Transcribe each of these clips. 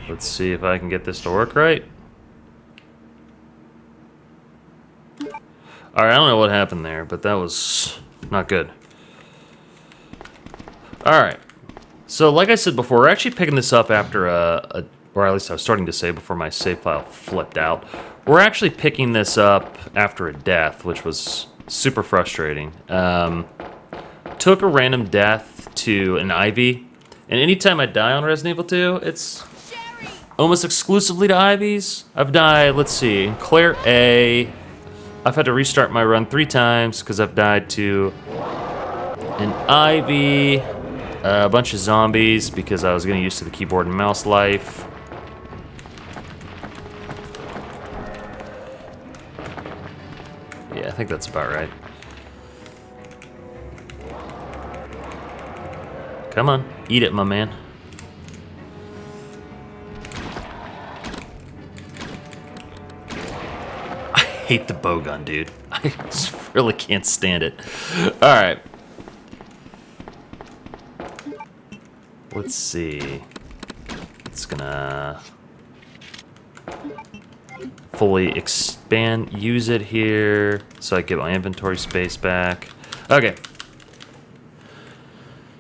Let's see if I can get this to work right. Alright, I don't know what happened there, but that was not good. Alright. So, like I said before, we're actually picking this up after or at least I was starting to say before my save file flipped out. We're actually picking this up after a death, which was super frustrating. Took a random death to an Ivy, and anytime I die on Resident Evil 2, it's almost exclusively to Ivies. I've died, let's see, Claire A. I've had to restart my run 3 times because I've died to an Ivy, a bunch of zombies because I was getting used to the keyboard and mouse life. Yeah, I think that's about right. Come on, eat it, my man. I hate the bow gun, dude. I just really can't stand it. Alright. Let's see. It's gonna fully expand, use it here, so I get my inventory space back. Okay.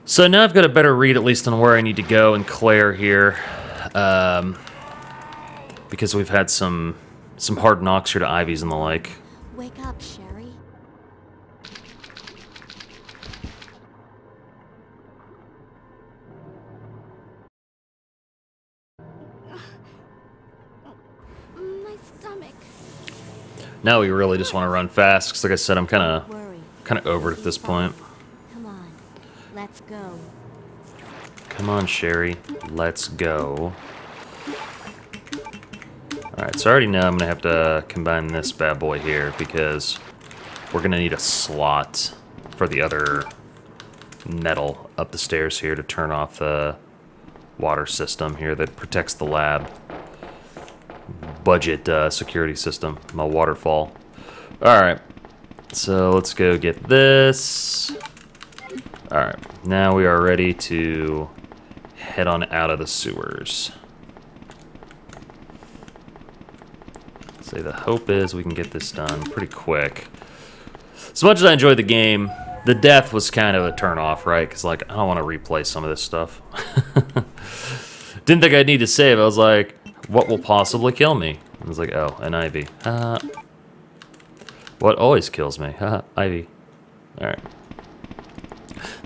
So now I've got a better read, at least, on where I need to go and Claire here, because we've had some hard knocks here to Ivies and the like. Wake up, Sherry. My stomach. Now we really just want to run fast, because like I said, I'm kind of over it at this point. Come on, let's go. Come on, Sherry, let's go. Alright, so I already know I'm going to have to combine this bad boy here because we're going to need a slot for the other metal up the stairs here to turn off the water system here that protects the lab. Budget security system, my waterfall. Alright, so let's go get this. Alright, now we are ready to head on out of the sewers. So the hope is we can get this done pretty quick. As much as I enjoyed the game, the death was kind of a turn-off, right? Because, like, I don't want to replay some of this stuff. Didn't think I'd need to save. I was like, what will possibly kill me? I was like, oh, an Ivy. What always kills me? Ivy. Alright.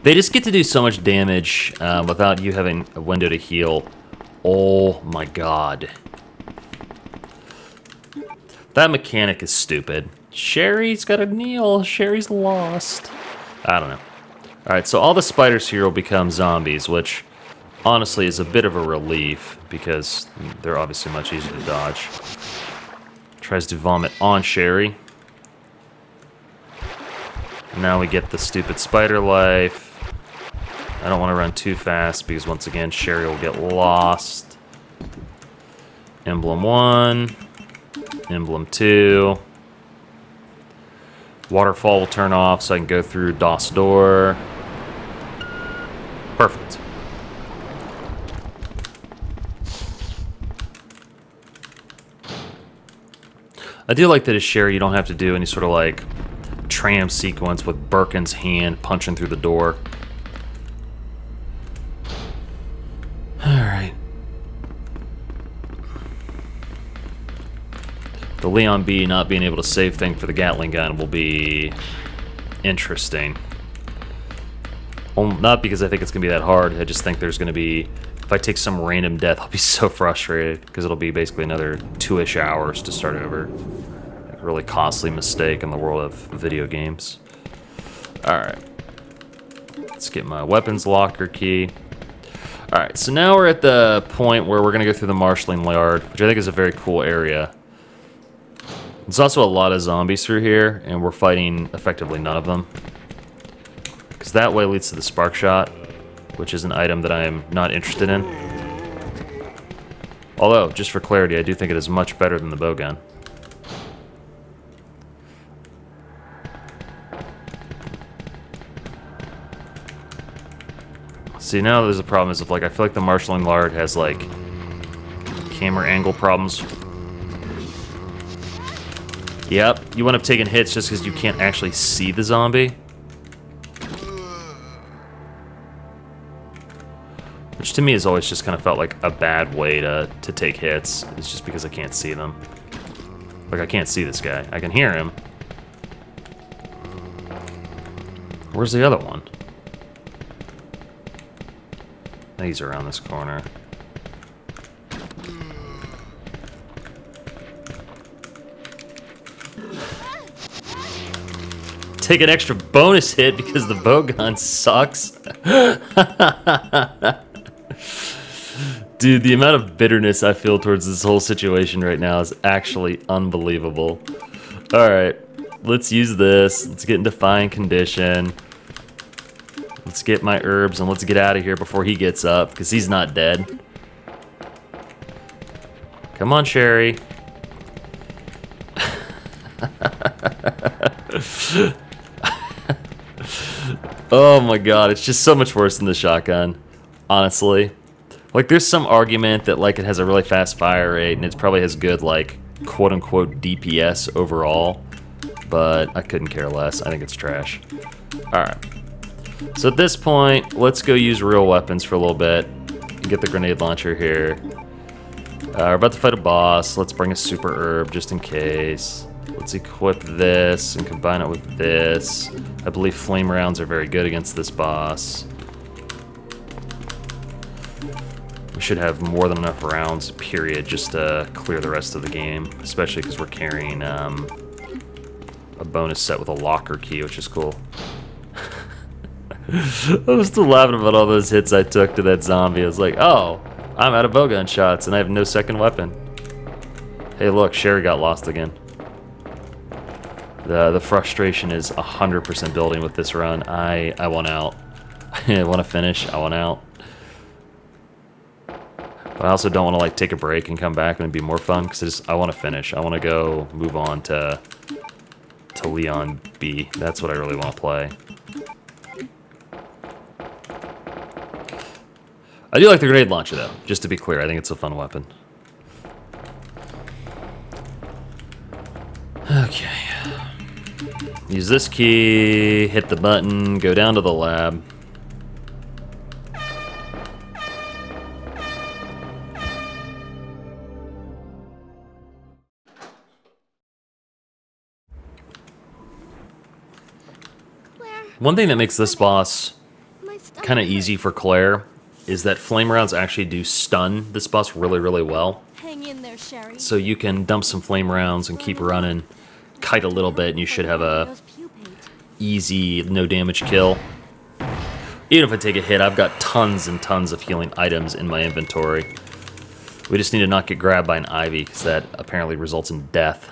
They just get to do so much damage without you having a window to heal. Oh my god. That mechanic is stupid. Sherry's got to kneel. Sherry's lost. I don't know. Alright, so all the spiders here will become zombies, which honestly is a bit of a relief because they're obviously much easier to dodge. Tries to vomit on Sherry. Now we get the stupid spider life. I don't want to run too fast because once again Sherry will get lost. Emblem 1. Emblem 2. Waterfall will turn off so I can go through DOS door. Perfect. I do like that as Sherry you don't have to do any sort of like tram sequence with Birkin's hand punching through the door. Alright. The Leon B not being able to save thing for the Gatling gun will be interesting. Well, not because I think it's going to be that hard, I just think there's going to be, if I take some random death, I'll be so frustrated, because it'll be basically another 2-ish hours to start over. Like a really costly mistake in the world of video games. Alright. Let's get my weapons locker key. Alright, so now we're at the point where we're going to go through the marshalling yard, which I think is a very cool area. There's also a lot of zombies through here, and we're fighting effectively none of them. Because that way leads to the spark shot, which is an item that I am not interested in. Although, just for clarity, I do think it is much better than the bow gun. See, now there's a problem is if, like, I feel like the marshalling yard has, like, camera angle problems. Yep, you end up taking hits just because you can't actually see the zombie. Which to me has always just kind of felt like a bad way to take hits. It's just because I can't see them. Like, I can't see this guy. I can hear him. Where's the other one? I think he's around this corner. Take an extra bonus hit because the bow gun sucks. Dude, the amount of bitterness I feel towards this whole situation right now is actually unbelievable. Alright, let's use this. Let's get into fine condition. Let's get my herbs and let's get out of here before he gets up, because he's not dead. Come on, Sherry. Oh my god, it's just so much worse than the shotgun, honestly. Like, there's some argument that, like, it has a really fast fire rate and it probably has good, like, quote-unquote DPS overall, but I couldn't care less. I think it's trash. Alright. So at this point, let's go use real weapons for a little bit. Get the grenade launcher here. We're about to fight a boss. Let's bring a super herb just in case. Let's equip this and combine it with this. I believe flame rounds are very good against this boss. We should have more than enough rounds, period, just to clear the rest of the game. Especially because we're carrying a bonus set with a locker key, which is cool. I was still laughing about all those hits I took to that zombie. I was like, oh, I'm out of bowgun shots and I have no second weapon. Hey, look, Sherry got lost again. The frustration is 100% building with this run. I want out. I want to finish. I want out. But I also don't want to like take a break and come back and it'd be more fun because I want to finish. I want to go move on to Leon B. That's what I really want to play. I do like the grenade launcher though. Just to be clear, I think it's a fun weapon. Okay. Use this key, hit the button, go down to the lab. Claire, One thing that makes this boss my stomach kind of easy for Claire is that flame rounds actually do stun this boss really, really well. Hang in there, Sherry. So you can dump some flame rounds and keep running, kite a little bit, and you should have a Those pupils. easy, no damage kill. Even if I take a hit, I've got tons and tons of healing items in my inventory. We just need to not get grabbed by an ivy, because that apparently results in death.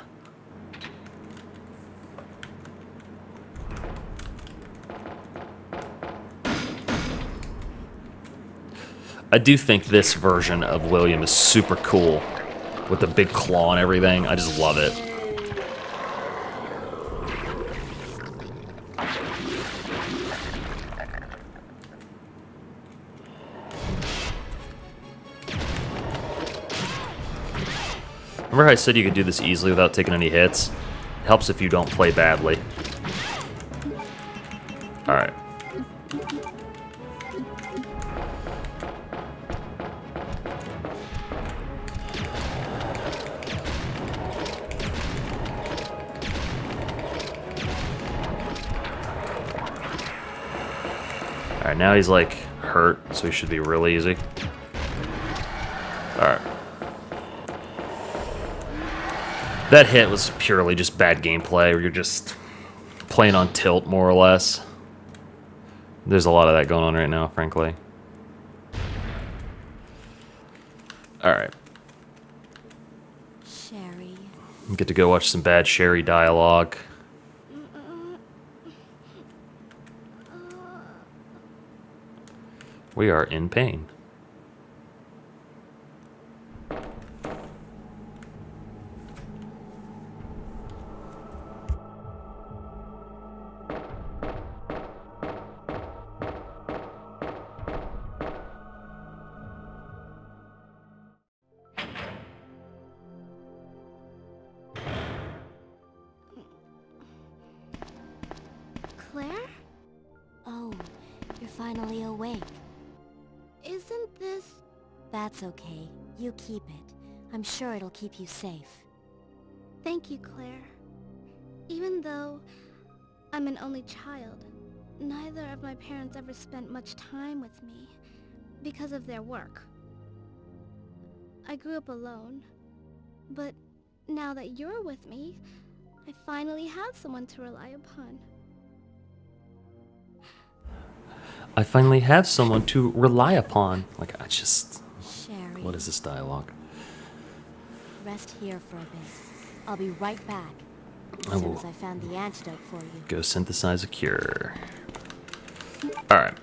I do think this version of William is super cool, with the big claw and everything. I just love it. Remember how I said you could do this easily without taking any hits? It helps if you don't play badly. Alright. Alright, now he's like hurt, so he should be really easy. Alright. That hit was purely just bad gameplay, where you're just playing on tilt, more or less. There's a lot of that going on right now, frankly. Alright. Sherry. Get to go watch some bad Sherry dialogue. We are in pain. finally awake. Isn't this... That's okay. You keep it. I'm sure it'll keep you safe. Thank you, Claire. Even though I'm an only child, neither of my parents ever spent much time with me because of their work. I grew up alone, but now that you're with me, I finally have someone to rely upon. I finally have someone to rely upon. Like, I just... Sherry. What is this dialogue? Rest here for a bit. I'll be right back. I As soon will as I found the antidote for you. go synthesize a cure. Alright.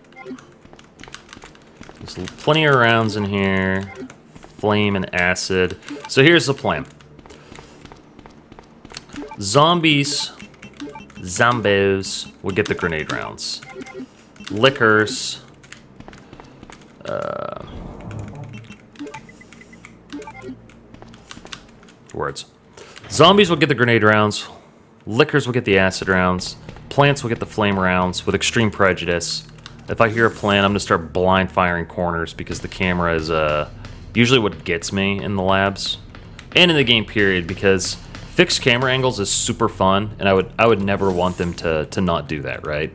There's plenty of rounds in here. Flame and acid. So here's the plan. Zombos will get the grenade rounds. Lickers. Words. Zombies will get the grenade rounds. Lickers will get the acid rounds. Plants will get the flame rounds with extreme prejudice. If I hear a plant, I'm going to start blind firing corners because the camera is usually what gets me in the labs. And in the game period, because fixed camera angles is super fun, and I would never want them to not do that, right?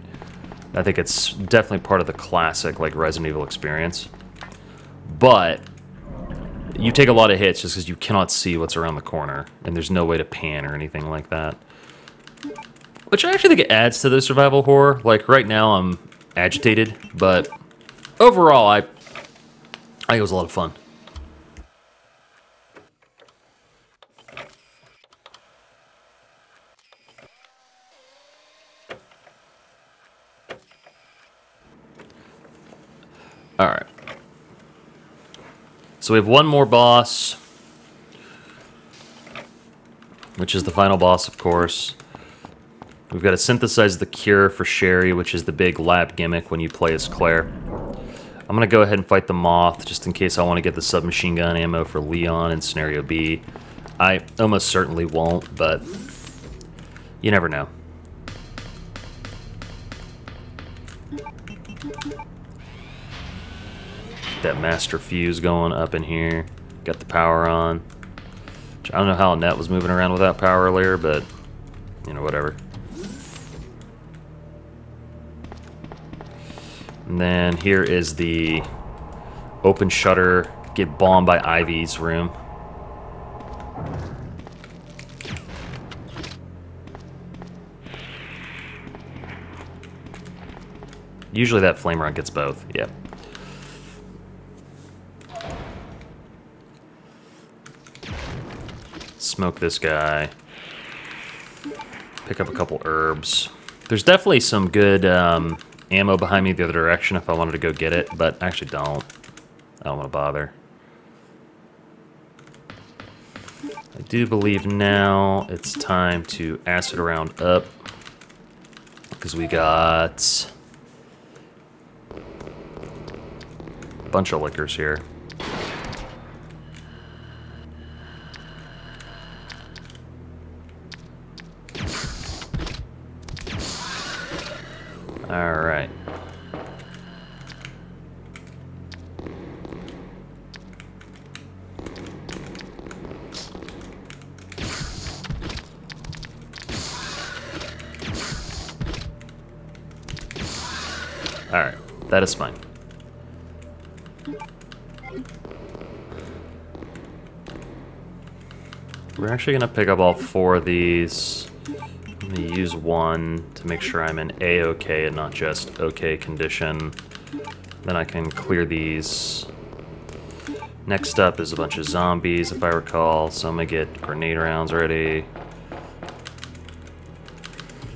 I think it's definitely part of the classic like Resident Evil experience. But you take a lot of hits just because you cannot see what's around the corner, and there's no way to pan or anything like that. Which I actually think it adds to the survival horror. Like right now I'm agitated, but overall I think it was a lot of fun. Alright. So we have one more boss, which is the final boss, of course. We've got to synthesize the cure for Sherry, which is the big lab gimmick when you play as Claire. I'm going to go ahead and fight the Moth, just in case I want to get the submachine gun ammo for Leon in Scenario B. I almost certainly won't, but you never know. That master fuse going up in here. Got the power on. I don't know how Annette was moving around without power earlier, but, you know, whatever. And then here is the open shutter, get bombed by Ivy's room. Usually that flame run gets both, yep. Smoke this guy. Pick up a couple herbs. There's definitely some good ammo behind me the other direction if I wanted to go get it, but I actually don't. I don't want to bother. I do believe now it's time to acid round up, because we got a bunch of liquors here. Alright. Alright, that is fine. We're actually going to pick up all 4 of these. I'm going to use one to make sure I'm in A-OK and not just OK condition. Then I can clear these. Next up is a bunch of zombies, if I recall, so I'm going to get grenade rounds ready.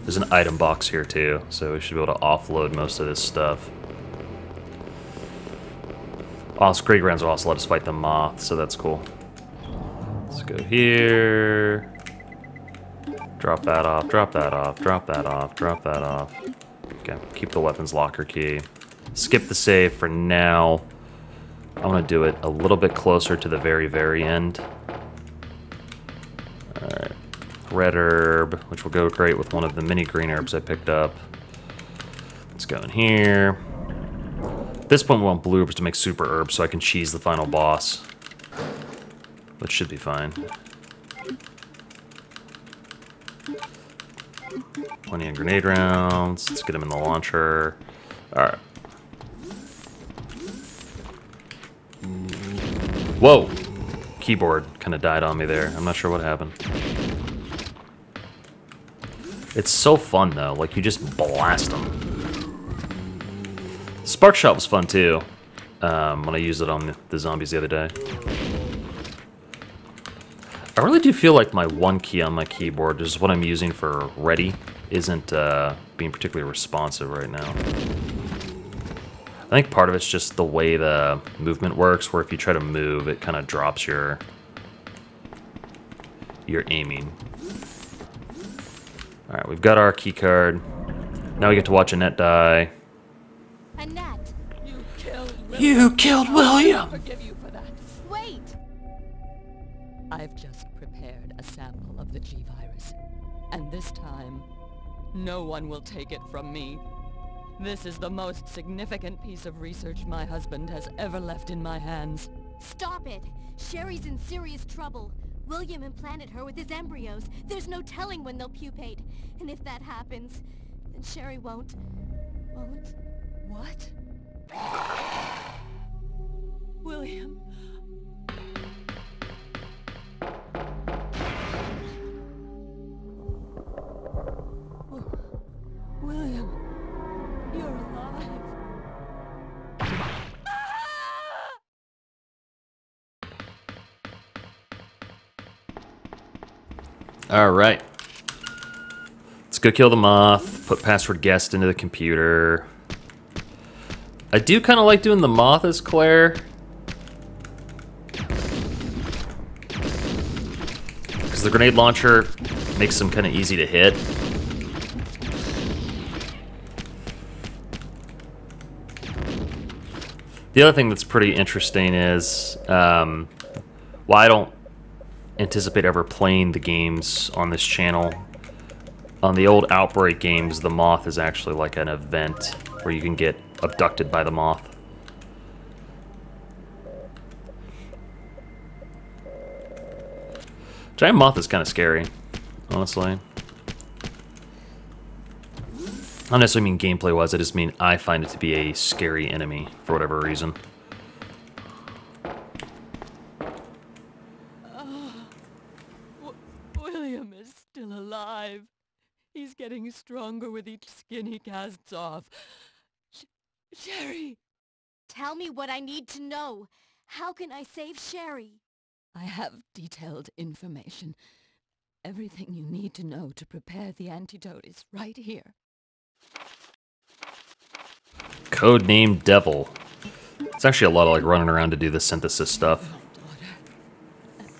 There's an item box here too, so we should be able to offload most of this stuff. Also, grenade rounds will also let us fight the Moth, so that's cool. Let's go here. Drop that off, drop that off, drop that off, drop that off. Okay, keep the weapons locker key. Skip the save for now. I want to do it a little bit closer to the very, very end. Alright. Red herb, which will go great with one of the mini green herbs I picked up. Let's go in here. At this point, we want blue herbs to make super herbs so I can cheese the final boss. Which should be fine. Plenty of grenade rounds. Let's get them in the launcher. Alright. Whoa! Keyboard kind of died on me there. I'm not sure what happened. It's so fun though, like you just blast them. Spark Shot was fun too, when I used it on the zombies the other day. I really do feel like my one key on my keyboard, which is what I'm using for ready, isn't being particularly responsive right now. I think part of it's just the way the movement works, where if you try to move, it kind of drops your aiming. Alright, we've got our key card. Now we get to watch Annette die. Annette! You killed William! Forgive you for that. Wait! I've just prepared a sample of the G virus. And this time, no one will take it from me. This is the most significant piece of research my husband has ever left in my hands. Stop it! Sherry's in serious trouble. William implanted her with his embryos. There's no telling when they'll pupate. And if that happens, then Sherry won't... What? William... William, you're alive. Alright. Let's go kill the moth, put password guest into the computer. I do kind of like doing the moth as Claire. Because the grenade launcher makes them kind of easy to hit. The other thing that's pretty interesting is, well, I don't anticipate ever playing the games on this channel. On the old Outbreak games, the moth is actually like an event where you can get abducted by the moth. Giant moth is kind of scary, honestly. I don't necessarily mean gameplay-wise, I just mean I find it to be a scary enemy, for whatever reason. William is still alive. He's getting stronger with each skin he casts off. Sherry! Tell me what I need to know. How can I save Sherry? I have detailed information. Everything you need to know to prepare the antidote is right here. Codename Devil. It's actually a lot of like running around to do the synthesis stuff. Daughter.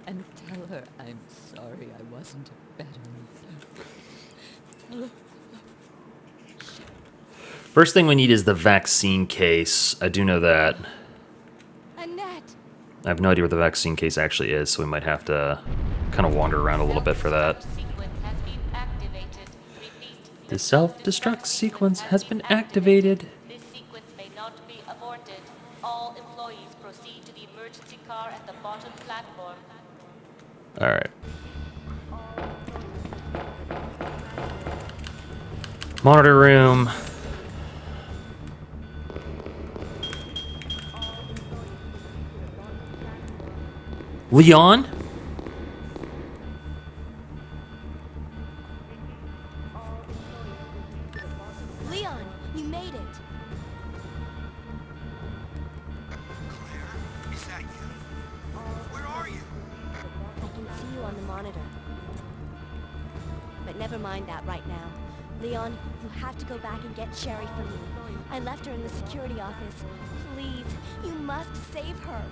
And tell her I'm sorry I wasn't a better mother. First thing we need is the vaccine case. I do know that. Annette! I have no idea where the vaccine case actually is, so we might have to kind of wander around a little bit for that. The self-destruct sequence has been activated. This sequence may not be aborted. All employees proceed to the emergency car at the bottom platform. Alright. Monitor room. Leon? Leon, you made it. Claire, is that you? Where are you? I can see you on the monitor. But never mind that right now. Leon, you have to go back and get Sherry for me. I left her in the security office. Please, you must save her.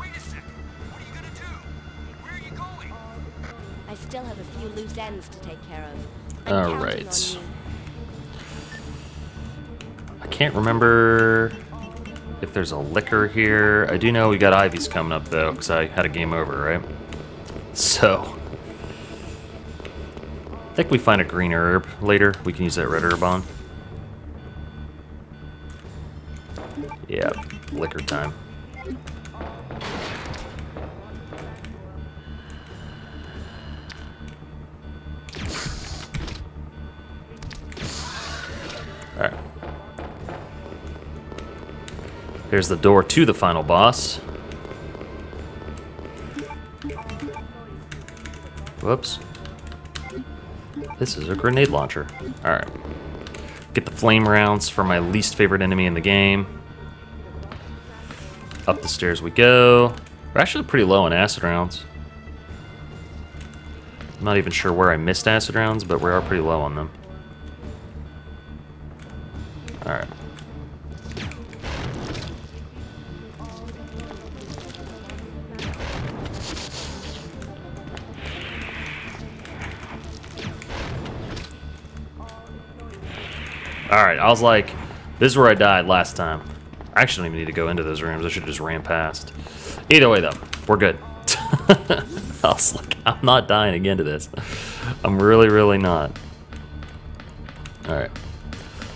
Wait a second. What are you gonna do? Where are you going? I still have a few loose ends to take care of. All Counting right. on you. I can't remember if there's a liquor here. I do know we got Ivy's coming up, though, because I had a game over, right? So, I think we find a green herb later. We can use that red herb on. Yeah, liquor time. Alright. Here's the door to the final boss. Whoops. This is a grenade launcher. Alright. Get the flame rounds for my least favorite enemy in the game. Up the stairs we go. We're actually pretty low on acid rounds. I'm not even sure where I missed acid rounds, but we are pretty low on them. Alright. Alright, I was like, this is where I died last time. I actually don't even need to go into those rooms. I should have just ran past. Either way, though, we're good. I was like, I'm not dying again to this. I'm really, really not. Alright.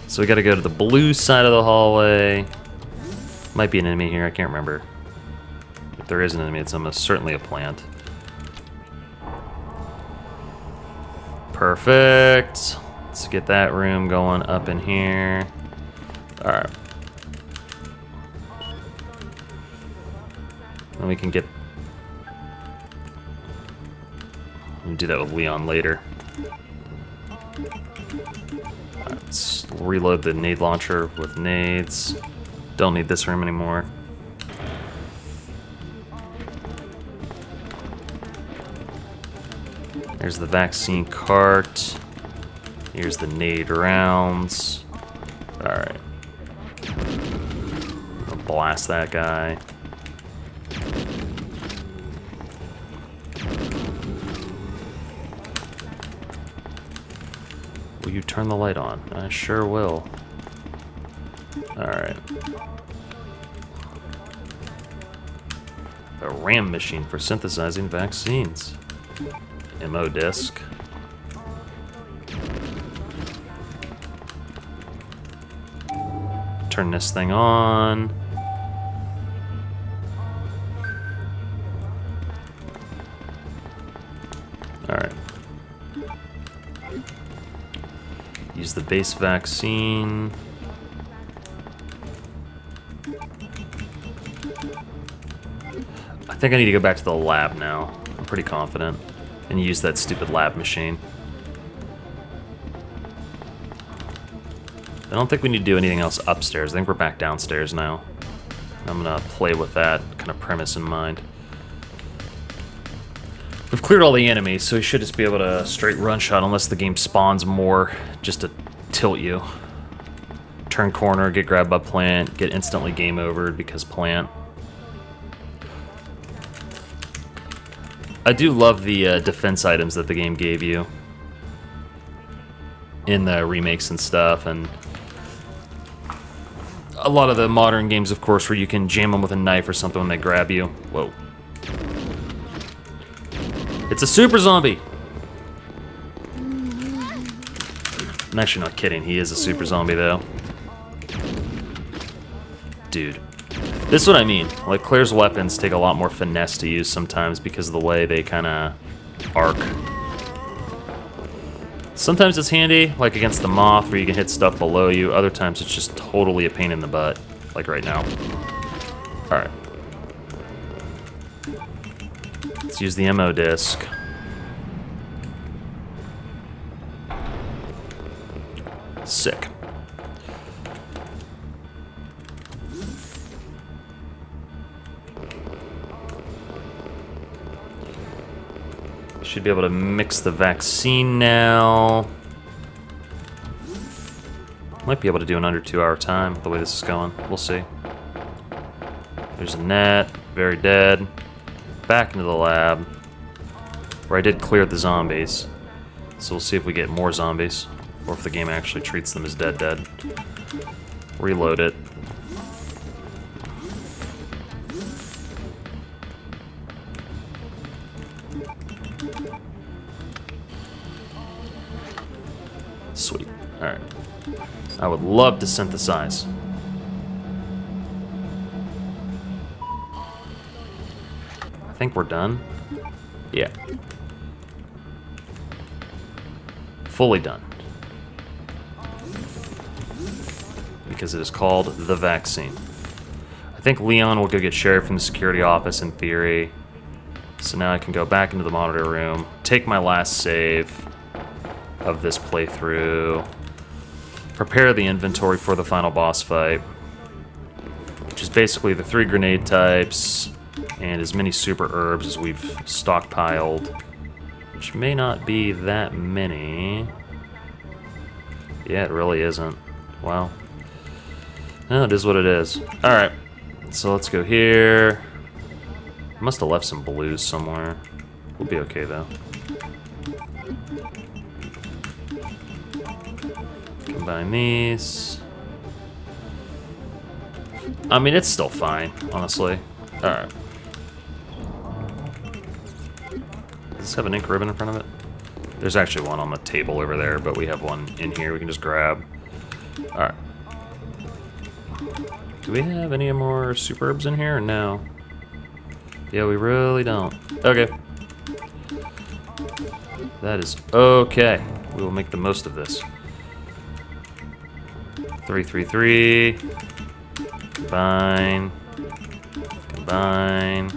So we gotta go to the blue side of the hallway. Might be an enemy here, I can't remember. If there is an enemy, it's almost certainly a plant. Perfect. Let's get that room going up in here. Alright. And we can get... We'll do that with Leon later. Alright, let's reload the nade launcher with nades. Don't need this room anymore. There's the vaccine cart. Here's the nade rounds. Alright. Blast that guy. Will you turn the light on? I sure will. Alright. A RAM machine for synthesizing vaccines. MO disc. Turn this thing on. Alright. Use the base vaccine. I think I need to go back to the lab now. I'm pretty confident. And use that stupid lab machine. I don't think we need to do anything else upstairs. I think we're back downstairs now. I'm gonna play with that kind of premise in mind. We've cleared all the enemies, so we should just be able to straight run shot unless the game spawns more just to tilt you. Turn corner, get grabbed by plant, get instantly game overed because plant. I do love the defense items that the game gave you in the remakes and stuff, and a lot of the modern games, of course, where you can jam them with a knife or something when they grab you. Whoa. It's a super zombie! I'm actually not kidding, he is a super zombie, though. Dude. This is what I mean. Like, Claire's weapons take a lot more finesse to use sometimes because of the way they kind of arc. Sometimes it's handy, like against the moth, where you can hit stuff below you. Other times it's just totally a pain in the butt, like right now. Alright. Let's use the MO disc. Sick. Should be able to mix the vaccine now. Might be able to do an under 2 hour time the way this is going. We'll see. There's a net. Very dead. Back into the lab. Where I did clear the zombies. So we'll see if we get more zombies. Or if the game actually treats them as dead. Reload it. Sweet. Alright. I would love to synthesize. think we're done. Yeah. Fully done. Because it is called the vaccine. I think Leon will go get Sherry from the security office in theory. So now I can go back into the monitor room, take my last save of this playthrough, prepare the inventory for the final boss fight, which is basically the 3 grenade types and as many super herbs as we've stockpiled, which may not be that many. Yeah, it really isn't. Wow. No, it is what it is. Alright, so let's go here. I must have left some blues somewhere. We'll be okay though. Combine these. I mean, it's still fine, honestly. Alright. Does this have an ink ribbon in front of it? There's actually one on the table over there, but we have one in here we can just grab. Alright. Do we have any more superbs in here or no? Yeah, we really don't. Okay. That is okay. We will make the most of this. 333. Combine. Combine.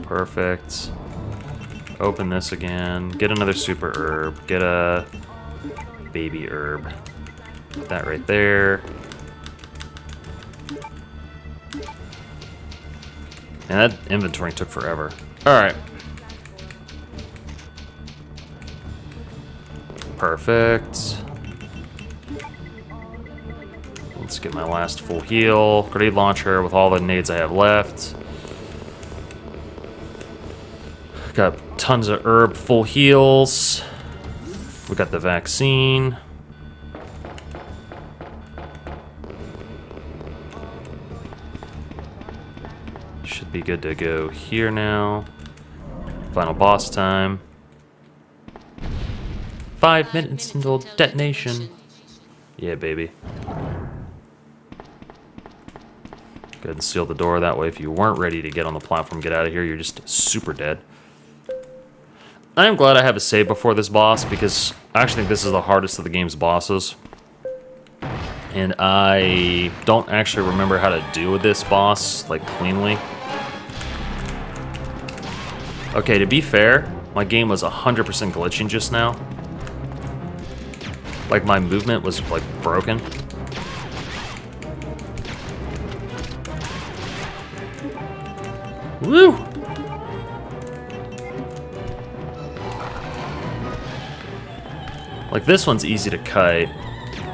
Perfect. Open this again. Get another super herb. Get a baby herb. Put that right there. And that inventory took forever. Alright. Perfect. Let's get my last full heal. Grenade launcher with all the nades I have left. Got tons of herb full heals. We got the vaccine. Should be good to go here now. Final boss time. 5 minutes until detonation. Yeah, baby. Go ahead and seal the door. That way, if you weren't ready to get on the platform, get out of here, you're just super dead. I am glad I have a save before this boss, because I actually think this is the hardest of the game's bosses. And I don't actually remember how to deal with this boss, like, cleanly. Okay, to be fair, my game was 100% glitching just now. Like, my movement was, like, broken. Woo! Like, this one's easy to cut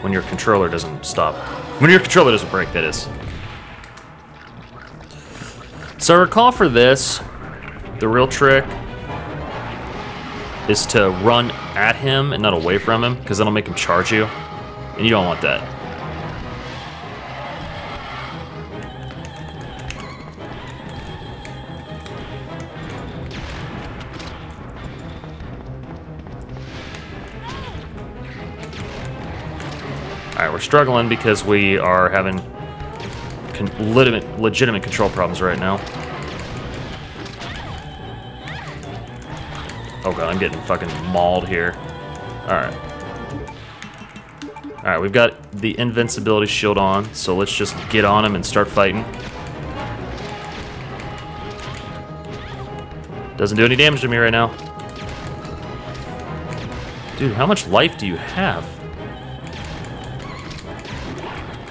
when your controller doesn't stop. When your controller doesn't break, that is. So I recall for this, the real trick is to run at him and not away from him, because that'll make him charge you, and you don't want that. Alright, we're struggling because we are having legitimate control problems right now. Oh god, I'm getting fucking mauled here. Alright. Alright, we've got the invincibility shield on, so let's just get on him and start fighting. Doesn't do any damage to me right now. Dude, how much life do you have?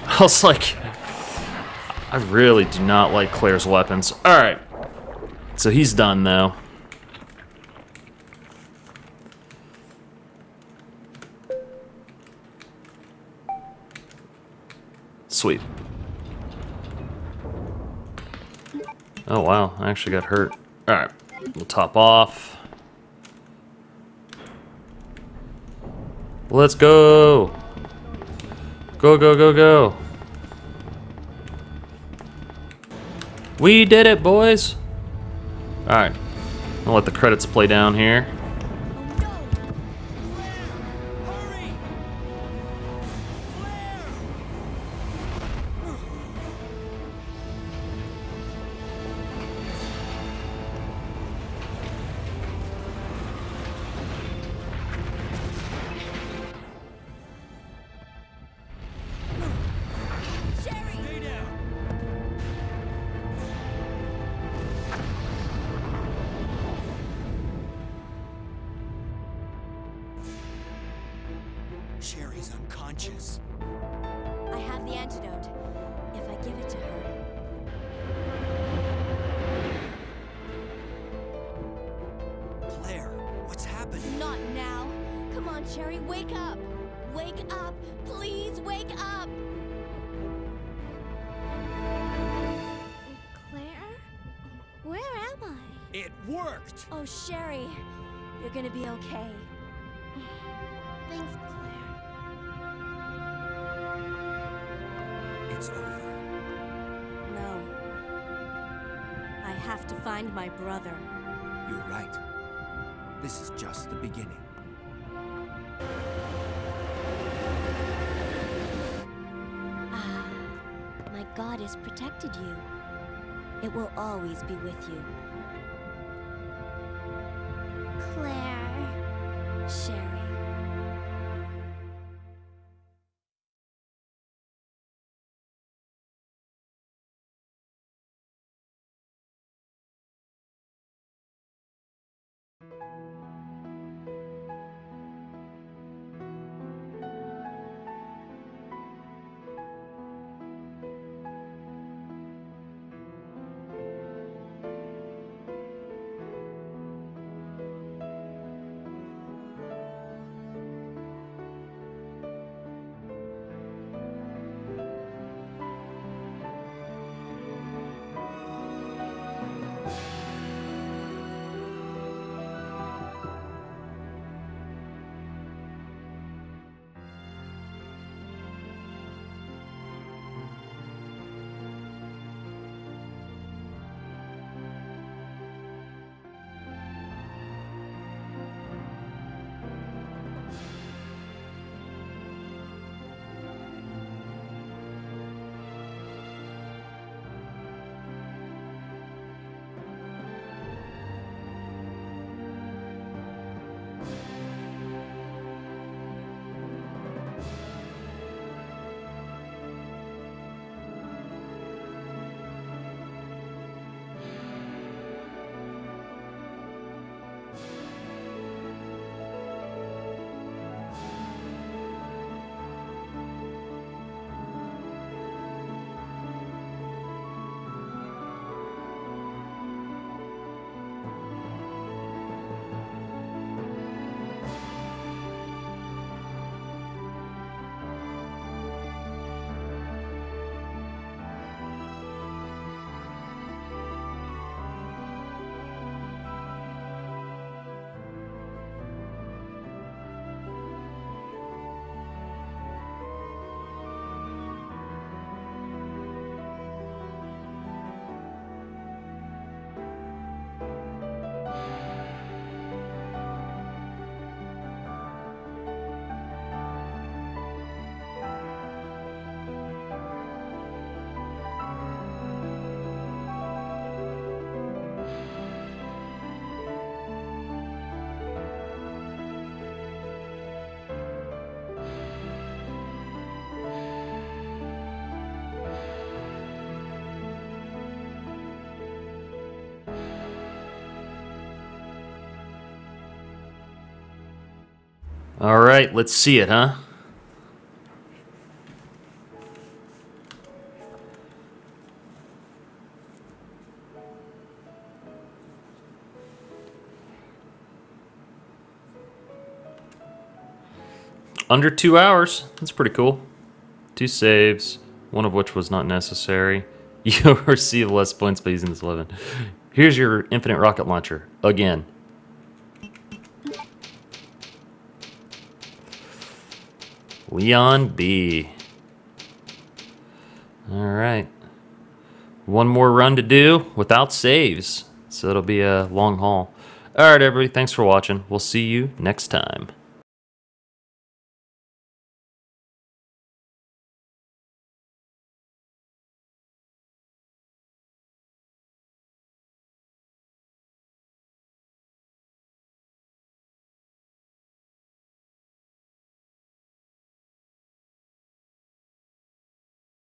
I was like, I really do not like Claire's weapons. Alright. So he's done though. Sweet. Oh wow, I actually got hurt. Alright, we'll top off. Let's go! Go, go, go, go! We did it, boys! Alright, I'll let the credits play down here. Sherry, wake up! Wake up! Please wake up! Claire? Where am I? It worked! Oh, Sherry, you're gonna be okay. Thanks, Claire. It's over. No. I have to find my brother. You're right. This is just the beginning. Ah, my God has protected you. It will always be with you. Claire. Sherry. All right, let's see it, huh? Under 2 hours. That's pretty cool. 2 saves, one of which was not necessary. You receive less points by using this weapon. Here's your infinite rocket launcher. Again. Leon B. Alright. One more run to do without saves. So it'll be a long haul. Alright, everybody. Thanks for watching. We'll see you next time.